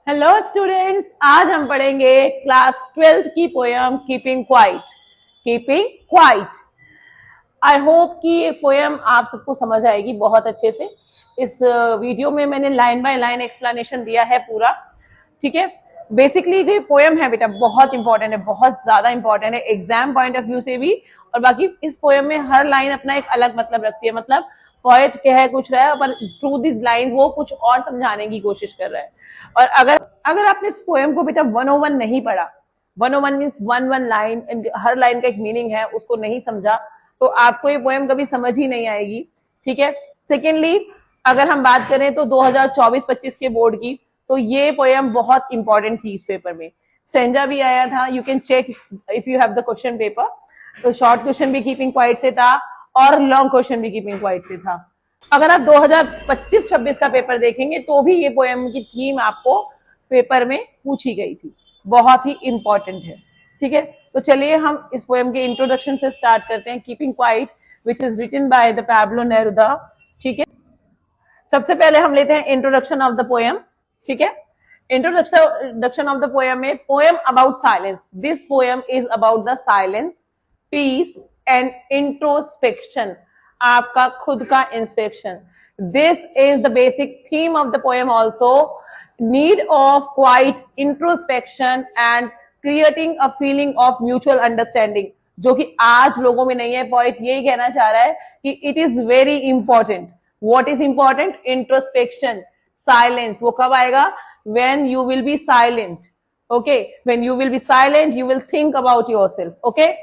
Hello students, आज हम पढ़ेंगे क्लास 12th की poem keeping quiet. Keeping quiet. I hope कि ये पोयम आप सबको समझ आएगी बहुत अच्छे से। इस वीडियो में मैंने लाइन बाय लाइन एक्सप्लेनेशन दिया है पूरा। ठीक है। बेसिकली जो पोयम है बेटा बहुत इंपॉर्टेंट है, बहुत ज्यादा इंपॉर्टेंट है एग्जाम पॉइंट ऑफ व्यू से भी। और बाकी इस पोयम में हर लाइन अपना एक अलग मतलब रखती है। मतलब पोएट कह कुछ रहा है पर थ्रू दिस लाइंस वो कुछ और समझाने की कोशिश कर रहा है। और अगर अगर आपने इस पोयम को बेटा 101 नहीं पढ़ा, 101 मीन्स वन वन लाइन, हर लाइन का एक मीनिंग है, उसको नहीं समझा तो आपको ये पोएम कभी समझ ही नहीं आएगी। ठीक है। सेकेंडली, अगर हम बात करें तो 2024-25 के बोर्ड की, तो ये पोएम बहुत इंपॉर्टेंट थी इस पेपर में। स्टेंजा भी आया था, you can check if you have the question paper. तो शॉर्ट क्वेश्चन भी कीपिंग क्वाइट से था और लॉन्ग क्वेश्चन भी कीपिंग क्वाइट से था। अगर आप 2025-26 का पेपर देखेंगे तो भी ये पोएम की थीम आपको पेपर में पूछी गई थी, बहुत ही इंपॉर्टेंट है। ठीक है। तो चलिए हम इस पोएम के इंट्रोडक्शन से स्टार्ट करते हैं। Keeping quiet which is written by the Pablo Neruda. ठीक है। सबसे पहले हम लेते हैं इंट्रोडक्शन ऑफ द पोएम। ठीक है। इंट्रोडक्शन ऑफ द पोएम में poem about silence. This poem is about the silence, peace and introspection. आपका खुद का inspection. This is the basic theme of the poem also. Need of quiet introspection and creating a feeling of mutual understanding, जो कि आज लोगों में नहीं है। पॉइंट यही कहना चाह रहा है कि it is very important. What is important? Introspection, silence. वो कब आएगा? When you will be silent. Okay, when you will be silent you will think about yourself. Okay.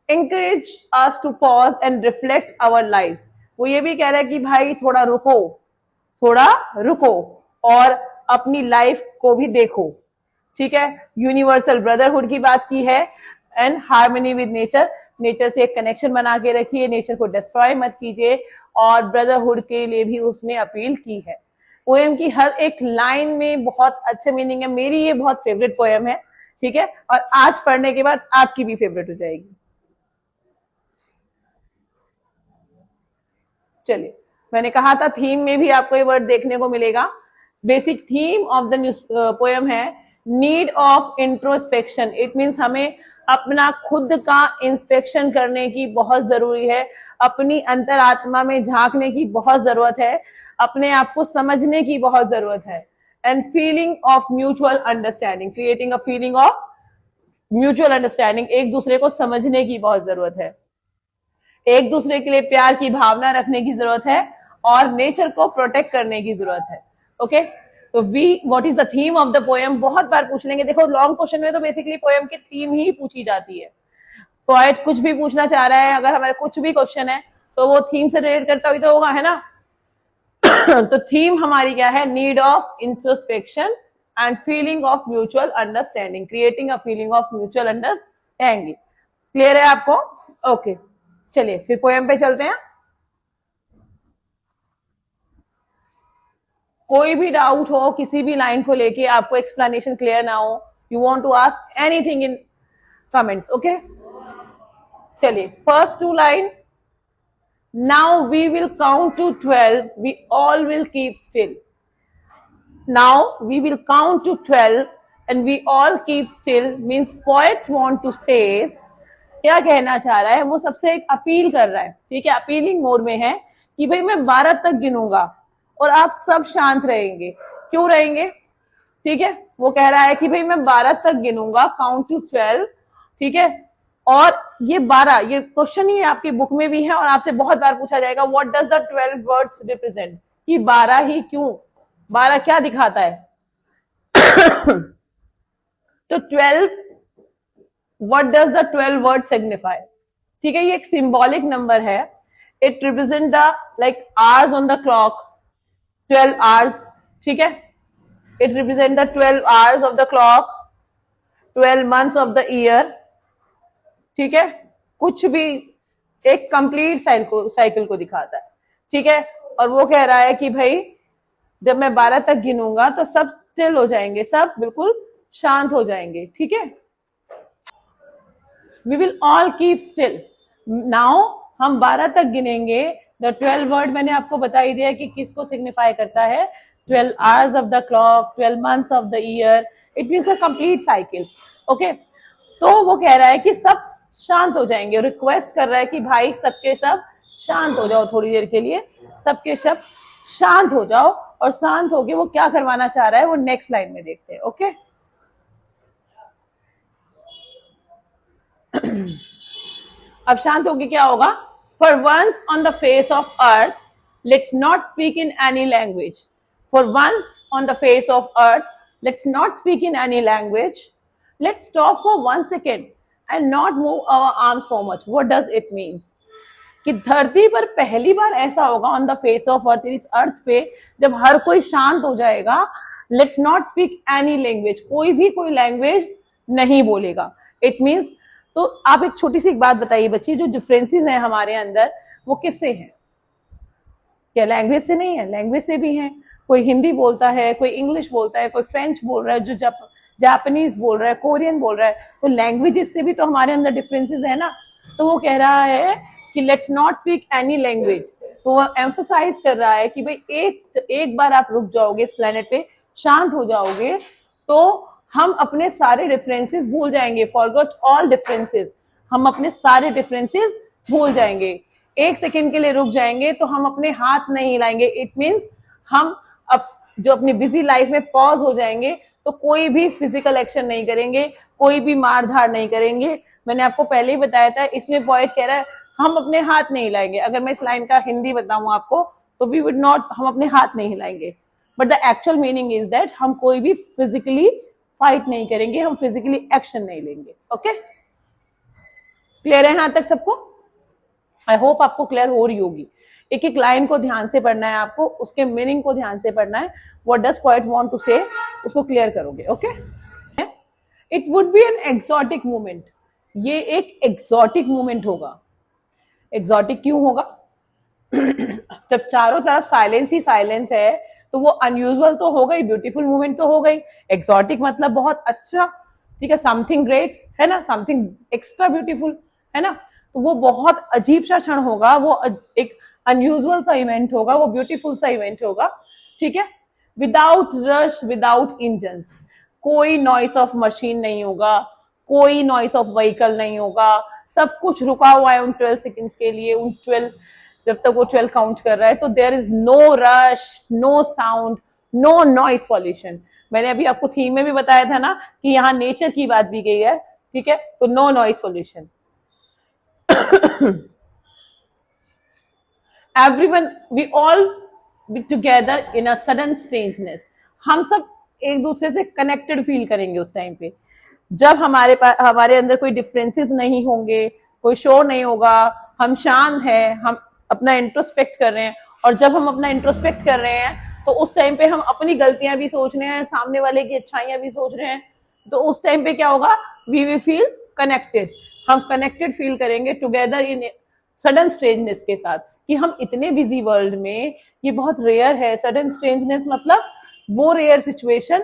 encourage us to pause and reflect our lives। वो ये भी कह रहा है कि भाई थोड़ा रुको, थोड़ा रुको और अपनी लाइफ को भी देखो। ठीक है। यूनिवर्सल ब्रदरहुड की बात की है and harmony with nature. Nature से एक कनेक्शन बना के रखिए, नेचर को डिस्ट्रॉय मत कीजिए, और ब्रदरहुड के लिए भी उसने अपील की है। पोएम की हर एक लाइन में बहुत अच्छा मीनिंग है। मेरी ये बहुत फेवरेट पोएम है। ठीक है। और आज पढ़ने के बाद आपकी भी फेवरेट हो जाएगी। चलिए, मैंने कहा था थीम में भी आपको ये वर्ड देखने को मिलेगा। Basic theme of the news poem है need of introspection. It means हमें अपना खुद का इंस्पेक्शन करने की बहुत जरूरी है, अपनी अंतरात्मा में झांकने की बहुत जरूरत है, अपने आप को समझने की बहुत जरूरत है। And feeling of mutual understanding, creating a feeling of mutual understanding, एक दूसरे को समझने की बहुत जरूरत है, एक दूसरे के लिए प्यार की भावना रखने की जरूरत है, और नेचर को प्रोटेक्ट करने की जरूरत है। ओके। तो we what is the theme of the poem बहुत बार पूछ लेंगे। देखो लॉन्ग क्वेश्चन में तो बेसिकली पोएम की थीम ही पूछी जाती है। पोएट कुछ भी पूछना चाह रहा है, अगर हमारे कुछ भी क्वेश्चन है तो वो थीम से रिलेट करता हुआ तो होगा, है ना। तो थीम हमारी क्या है? Need of introspection and feeling of mutual understanding, creating a feeling of mutual understanding. Clear है आपको? ओके। चलिए फिर पोएम पे चलते हैं। कोई भी डाउट हो किसी भी लाइन को लेके, आपको एक्सप्लेनेशन क्लियर ना हो, you want to ask anything in comments. Okay. चलिए first two line. Now we will count to 12, we all will keep still. Now we will count to 12 and we all keep still means poets want to say, क्या कहना चाह रहा है? वो सबसे एक appeal कर रहा है। ठीक है। अपीलिंग मोड में है कि भाई मैं 12 तक गिनूंगा और आप सब शांत रहेंगे। क्यों रहेंगे? ठीक है। वो कह रहा है कि भाई मैं 12 तक गिनूंगा, काउंट टू 12। ठीक है। और ये 12, ये क्वेश्चन ही आपकी बुक में भी है और आपसे बहुत बार पूछा जाएगा, what does the 12 words represent? कि 12 ही क्यों? 12 क्या दिखाता है? तो 12, what does the 12 word signify? ठीक है। ये एक सिंबॉलिक नंबर है। It represent the like ours on the clock, 12 hours. ठीक है। It represent the 12 hours of the clock, 12 months of the year. ठीक है। कुछ भी एक कंप्लीट साइकिल को दिखाता है। ठीक है। और वो कह रहा है कि भाई जब मैं 12 तक गिनूंगा तो सब स्टिल हो जाएंगे, सब बिल्कुल शांत हो जाएंगे। ठीक है। We will all keep still. Now हम 12 तक गिनेंगे। द 12 वर्ड मैंने आपको बता ही दिया कि किसको सिग्निफाई करता है। 12 hours of the clock, 12 months of the year, it means a complete cycle. Okay, तो वो कह रहा है कि सब शांत हो जाएंगे, रिक्वेस्ट कर रहा है कि भाई सबके सब शांत हो जाओ थोड़ी देर के लिए, सबके सब शांत हो जाओ। और शांत होके वो क्या करवाना चाह रहा है वो नेक्स्ट लाइन में देखते हैं। ओके, अब शांत होके क्या होगा? For once on the face of earth let's not speak in any language. For once on the face of earth let's not speak in any language. Let's stop for 1 second and not move our arm so much. What does it means? कि धरती पर पहली बार ऐसा होगा on the face of earth, इस earth पे, जब हर कोई शांत हो जाएगा। Let's not speak any language, कोई भी कोई लैंग्वेज नहीं बोलेगा। इट मीन्स, तो आप एक छोटी सी एक बात बताइए बच्ची, जो डिफरेंसेस हैं हमारे अंदर वो किससे हैं? क्या लैंग्वेज से नहीं है? लैंग्वेज से भी हैं। कोई हिंदी बोलता है, कोई इंग्लिश बोलता है, कोई फ्रेंच बोल रहा है, जो जापानीज बोल रहा है, कोरियन बोल रहा है, तो लैंग्वेजेस से भी तो हमारे अंदर डिफरेंसेस है ना। तो वो कह रहा है कि let's not speak any language. तो वो एम्फसाइज कर रहा है कि भाई एक बार आप रुक जाओगे इस प्लेनेट पे, शांत हो जाओगे, तो हम अपने सारे डिफरेंसेस भूल जाएंगे। फॉरगॉट ऑल डिफरेंसेस, हम अपने सारे डिफरेंसेस भूल जाएंगे। 1 सेकेंड के लिए रुक जाएंगे तो हम अपने हाथ नहीं हिलाएंगे। इट मीन्स हम जो अपनी बिजी लाइफ में पॉज हो जाएंगे, तो कोई भी फिजिकल एक्शन नहीं करेंगे, कोई भी मार धाड़ नहीं करेंगे। मैंने आपको पहले ही बताया था, इसमें पॉइंट कह रहा है हम अपने हाथ नहीं हिलाएंगे। अगर मैं इस लाइन का हिंदी बताऊं आपको तो वी वुड नॉट, हम अपने हाथ नहीं हिलाएंगे, but the actual meaning is that हम कोई भी फिजिकली फाइट नहीं करेंगे, हम फिजिकली एक्शन नहीं लेंगे। ओके, क्लियर है यहां तक सबको? आई होप आपको क्लियर हो रही होगी। एक एक लाइन को ध्यान से पढ़ना है आपको, उसके मीनिंग को ध्यान से पढ़ना है। What does poet want to say, उसको क्लियर करोगे। Okay, it would be an exotic movement. ये एक एक्सोटिक मूवमेंट होगा। एक्सोटिक क्यों होगा? जब चारों तरफ साइलेंस ही साइलेंस है तो वो अनयूजुअल तो हो गई, ब्यूटीफुल मूवमेंट तो हो गई। एक्सोटिक मतलब बहुत अच्छा, ठीक है, समथिंग ग्रेट है ना, समथिंग एक्स्ट्रा ब्यूटीफुल है ना। तो वो बहुत अजीब सा क्षण होगा, वो एक अनयूजुअल सा इवेंट होगा, वो ब्यूटीफुल सा इवेंट होगा, ठीक है। विदाउट रश, विदाउट इंजन, कोई नॉइस ऑफ मशीन नहीं होगा, कोई नॉइस ऑफ व्हीकल नहीं होगा, सब कुछ रुका हुआ है उन 12 सेकेंड्स के लिए, उन 12, जब तक वो 12 काउंट कर रहा है। तो there is no rush, no sound, no noise pollution. मैंने अभी आपको थीम में भी बताया था ना कि यहाँ नेचर की बात भी गई है, ठीक है। तो no noise pollution. Everyone, we all be together in a sudden strangeness. हम सब एक दूसरे से कनेक्टेड फील करेंगे उस टाइम पे, जब हमारे अंदर कोई डिफरेंसेस नहीं होंगे, कोई शोर नहीं होगा, हम शांत हैं, हम अपना इंट्रोस्पेक्ट कर रहे हैं। और जब हम अपना इंट्रोस्पेक्ट कर रहे हैं तो उस टाइम पे हम अपनी गलतियां भी सोच रहे हैं, सामने वाले की अच्छाइयां भी सोच रहे हैं। तो उस टाइम पे क्या होगा? वी विल फील कनेक्टेड, हम कनेक्टेड फील करेंगे टुगेदर इन सडन स्ट्रेंजनेस के साथ। कि हम इतने बिजी वर्ल्ड में, ये बहुत रेयर है। सडन स्ट्रेंजनेस मतलब वो रेयर सिचुएशन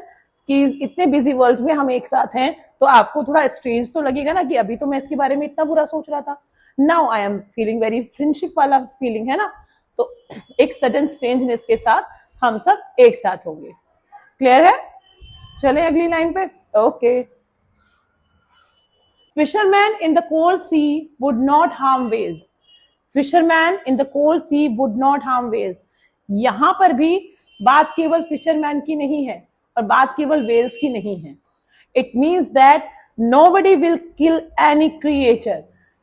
कि इतने बिजी वर्ल्ड में हम एक साथ हैं। तो आपको थोड़ा स्ट्रेंज तो लगेगा ना कि अभी तो मैं इसके बारे में इतना बुरा सोच रहा था, now I am feeling very friendship वाला फीलिंग है ना। तो एक सडन स्ट्रेंजनेस के साथ हम सब एक साथ होंगे। क्लियर है? चले अगली लाइन पे। Okay, fisherman in the cold sea would not harm whales. Fisherman in the cold sea would not harm whales. यहां पर भी बात केवल फिशरमैन की नहीं है और बात केवल वेल्स की नहीं है। It means that nobody will kill any creature,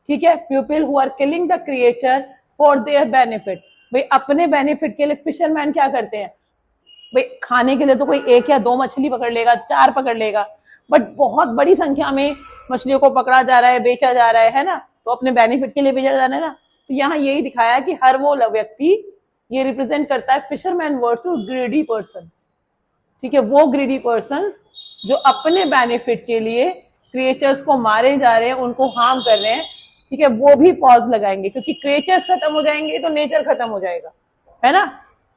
ठीक है। People who are killing the creature for their benefit, भाई अपने बेनिफिट के लिए फिशरमैन क्या करते हैं? भाई खाने के लिए तो कोई 1 या 2 मछली पकड़ लेगा, 4 पकड़ लेगा, बट बहुत बड़ी संख्या में मछलियों को पकड़ा जा रहा है, बेचा जा रहा है ना। तो अपने बेनिफिट के लिए बेचा जा रहा है ना। तो यहाँ यही दिखाया कि हर वो व्यक्ति, ये रिप्रेजेंट करता है fisherman word to greedy person, ठीक है। वो ग्रीडी पर्सन जो अपने बेनिफिट के लिए क्रिएचर्स को मारे जा रहे हैं, उनको हार्म कर रहे हैं, ठीक है, वो भी पॉज लगाएंगे। क्योंकि क्रिएचर्स खत्म हो जाएंगे तो नेचर खत्म हो जाएगा, है ना।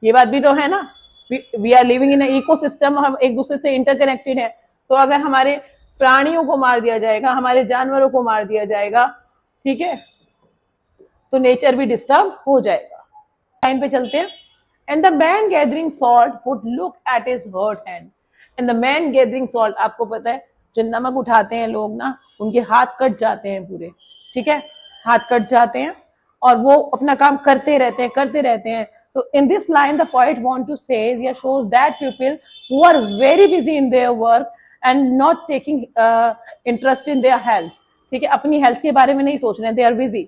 ये बात भी तो है ना। We are living in ecosystem, हम एक दूसरे से इंटरकनेक्टेड है। तो अगर हमारे प्राणियों को मार दिया जाएगा, हमारे जानवरों को मार दिया जाएगा, ठीक है, तो नेचर भी डिस्टर्ब हो जाएगा। लाइन पे चलते हैं। And the man gathering salt would look at his hurt hand. And the man gathering salt, आपको पता है जो नमक उठाते हैं लोग ना, उनके हाथ कट जाते हैं पूरे, ठीक है, हाथ कट जाते हैं और वो अपना काम करते रहते हैं. So in this line, the poet want to say, या shows that people who are very busy in their work and not taking interest in their health, ठीक है, अपनी हेल्थ के बारे में नहीं सोच रहे हैं, they are busy,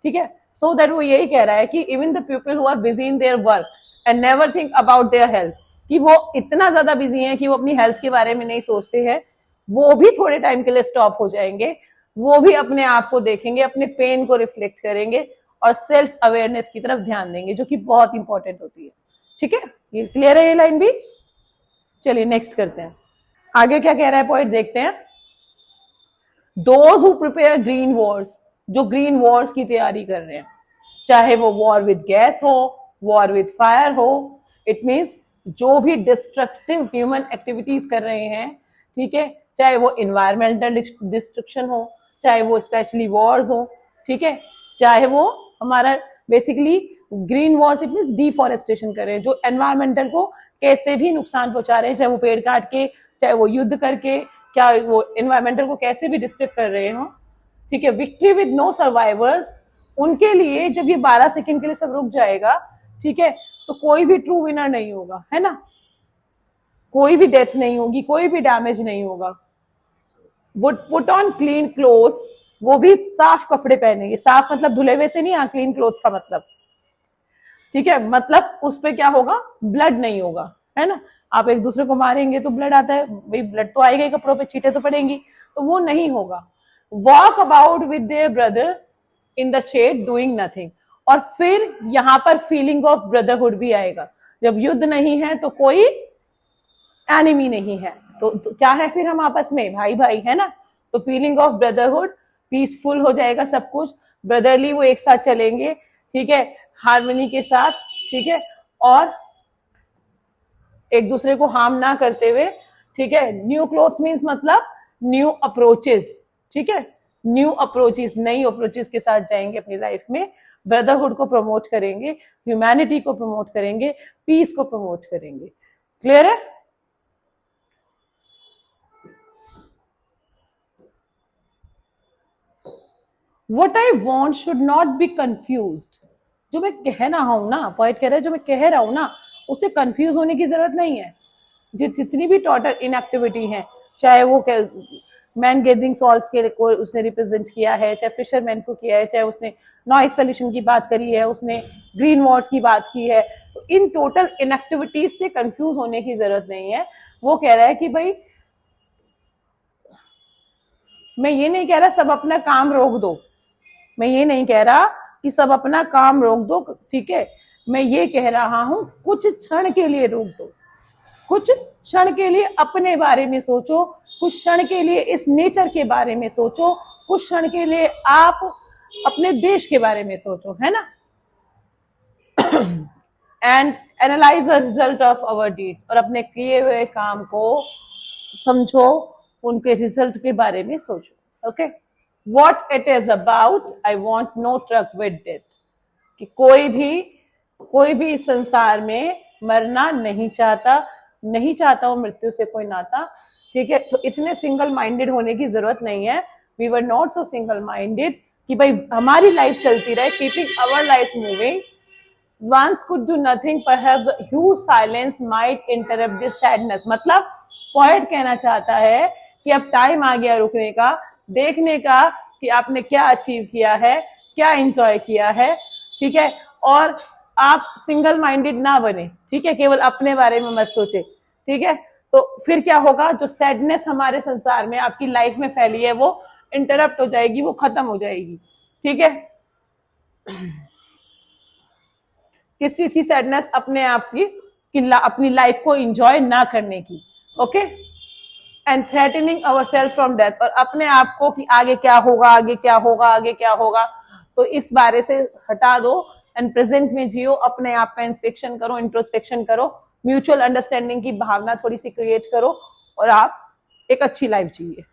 ठीक है. So that वो यही कह रहा है कि even the people who are busy in their work and never think about their health, कि वो इतना ज्यादा बिजी हैं कि वो अपनी हेल्थ के बारे में नहीं सोचते हैं, वो भी थोड़े टाइम के लिए स्टॉप हो जाएंगे, वो भी अपने आप को देखेंगे, अपने पेन को रिफ्लेक्ट करेंगे और सेल्फ अवेयरनेस की तरफ ध्यान देंगे, जो कि बहुत इंपॉर्टेंट होती है. ठीक है, ये क्लियर है ये लाइन भी. चलिए नेक्स्ट करते हैं, आगे क्या कह रहा है पॉइंट देखते हैं. Those who prepare green Wars, जो ग्रीन वॉर्स की तैयारी कर रहे हैं, चाहे वो वॉर विद गैस हो, वॉर विद फायर हो, इट मीन्स जो भी डिस्ट्रक्टिव ह्यूमन एक्टिविटीज कर रहे हैं, ठीक है, चाहे वो इन्वायरमेंटल डिस्ट्रक्शन हो, चाहे वो स्पेशली वॉर्स हो, ठीक है, चाहे वो हमारा basically green Wars it means deforestation कर रहे हैं, जो एनवायरमेंटल को कैसे भी नुकसान पहुंचा रहे हैं, चाहे वो पेड़ काट के, चाहे वो युद्ध करके, क्या वो एनवायरमेंटल को कैसे भी डिस्टर्ब कर रहे हो, ठीक है. विक्ट्री विद नो सर्वाइवर्स, उनके लिए जब ये 12 सेकंड के लिए सब रुक जाएगा, ठीक है, तो कोई भी ट्रू विनर नहीं होगा, है ना, कोई भी डेथ नहीं होगी, कोई भी डैमेज नहीं होगा. Would put on clean clothes, वो भी साफ कपड़े पहनेंगे, साफ मतलब धुले हुए से नहीं, हाँ क्लीन क्लोथ्स का मतलब, ठीक है, मतलब उस पर क्या होगा, ब्लड नहीं होगा, है ना. आप एक दूसरे को मारेंगे तो ब्लड आता है, भाई ब्लड तो आएगा ही, कपड़ों पे छींटे तो पड़ेंगी, तो वो नहीं होगा. Walk about with their brother in the shade doing nothing, और फिर यहाँ पर फीलिंग ऑफ ब्रदरहुड भी आएगा. जब युद्ध नहीं है तो कोई एनिमी नहीं है, तो क्या है फिर हम आपस में भाई भाई, है ना. तो फीलिंग ऑफ ब्रदरहुड, पीसफुल हो जाएगा सब कुछ, ब्रदरली वो एक साथ चलेंगे, ठीक है, हार्मनी के साथ, ठीक है, और एक दूसरे को हार्म ना करते हुए, ठीक है. न्यू क्लोथ्स मीन्स मतलब न्यू अप्रोचेस, ठीक है, न्यू अप्रोचेस, नई अप्रोचेस के साथ जाएंगे अपनी लाइफ में, ब्रदरहुड को प्रमोट करेंगे, ह्यूमैनिटी को प्रमोट करेंगे, पीस को प्रमोट करेंगे. क्लियर है. What I want should not be confused, जो मैं कह रहा हूं ना, पॉइंट कह रहा है जो मैं कह रहा हूं ना, उससे कंफ्यूज होने की जरूरत नहीं है. जितनी भी टोटल इनएक्टिविटी है, चाहे वो मैन गेदरिंग सॉल्ट्स के को उसने रिप्रेजेंट किया है, चाहे फिशरमैन को किया है, चाहे उसने नॉइस पोल्यूशन की बात करी है, उसने ग्रीन वॉर्स की बात की है, तो इन टोटल इनएक्टिविटीज से कंफ्यूज होने की जरूरत नहीं है. वो कह रहा है कि भाई मैं ये नहीं कह रहा सब अपना काम रोक दो, मैं ये नहीं कह रहा कि सब अपना काम रोक दो, ठीक है, मैं ये कह रहा हूं कुछ क्षण के लिए रोक दो, कुछ क्षण के लिए अपने बारे में सोचो, कुछ क्षण के लिए इस नेचर के बारे में सोचो, कुछ क्षण के लिए आप अपने देश के बारे में सोचो, है ना. And analyze the result of our deeds, और अपने किए हुए काम को समझो, उनके रिजल्ट के बारे में सोचो. Okay, what it is about, I want no truck with death, कि कोई भी इस संसार में मरना नहीं चाहता वो मृत्यु से कोई नाता, ठीक है. तो इतने सिंगल माइंडेड होने की जरूरत नहीं है. We were not so single minded कि भाई हमारी लाइफ चलती रहे, keeping our life moving. Once could do nothing, perhaps a huge silence might interrupt this sadness. मतलब पॉइंट कहना चाहता है कि अब टाइम आ गया रुकने का, देखने का कि आपने क्या अचीव किया है, क्या एंजॉय किया है, ठीक है, और आप सिंगल माइंडेड ना बने, ठीक है, केवल अपने बारे में मत सोचे, ठीक है. तो फिर क्या होगा, जो सैडनेस हमारे संसार में आपकी लाइफ में फैली है वो इंटरप्ट हो जाएगी, वो खत्म हो जाएगी, ठीक है. किस चीज की सैडनेस, अपने आप की कि अपनी लाइफ को एंजॉय ना करने की. Okay, and threatening our self from death, और अपने आप को कि आगे क्या होगा, आगे क्या होगा, आगे क्या होगा, तो इस बारे से हटा दो एंड प्रेजेंट में जियो, अपने आप का इंस्पेक्शन करो, इंट्रोस्पेक्शन करो, म्यूचुअल अंडरस्टैंडिंग की भावना थोड़ी सी क्रिएट करो, और आप एक अच्छी लाइफ जिए.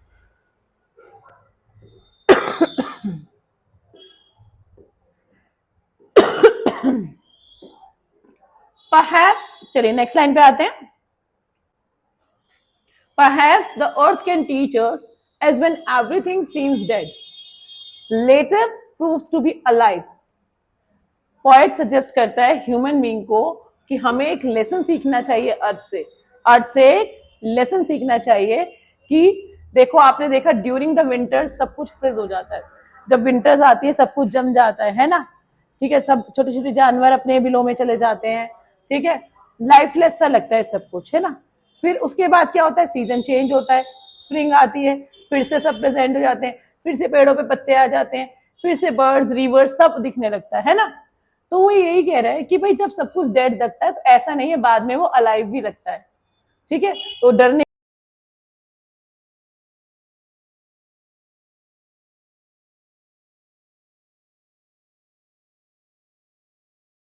परहैप्स, चलिए नेक्स्ट लाइन पे आते हैं। Perhaps the earth can teach us as when everything seems dead, later proves to be alive. Poet suggest करता है ह्यूमन बीइंग को कि हमें एक लेसन सीखना चाहिए अर्थ से एक लेसन सीखना चाहिए कि देखो आपने देखा ड्यूरिंग द विंटर सब कुछ फ्रीज हो जाता है, जब विंटर्स आती है सब कुछ जम जाता है ना, ठीक है, सब छोटे छोटे जानवर अपने बिलों में चले जाते हैं, ठीक है, लाइफलेस सा लगता है सब कुछ, है ना। फिर उसके बाद क्या होता है, सीजन चेंज होता है, स्प्रिंग आती है, फिर से सब प्रेजेंट हो जाते हैं, फिर से पेड़ों पे पत्ते आ जाते हैं, फिर से बर्ड्स रिवर्स सब दिखने लगता है ना। तो वो यही कह रहा है कि भाई जब सब कुछ डेड लगता है तो ऐसा नहीं है, बाद में वो अलाइव भी लगता है, ठीक है। तो डरने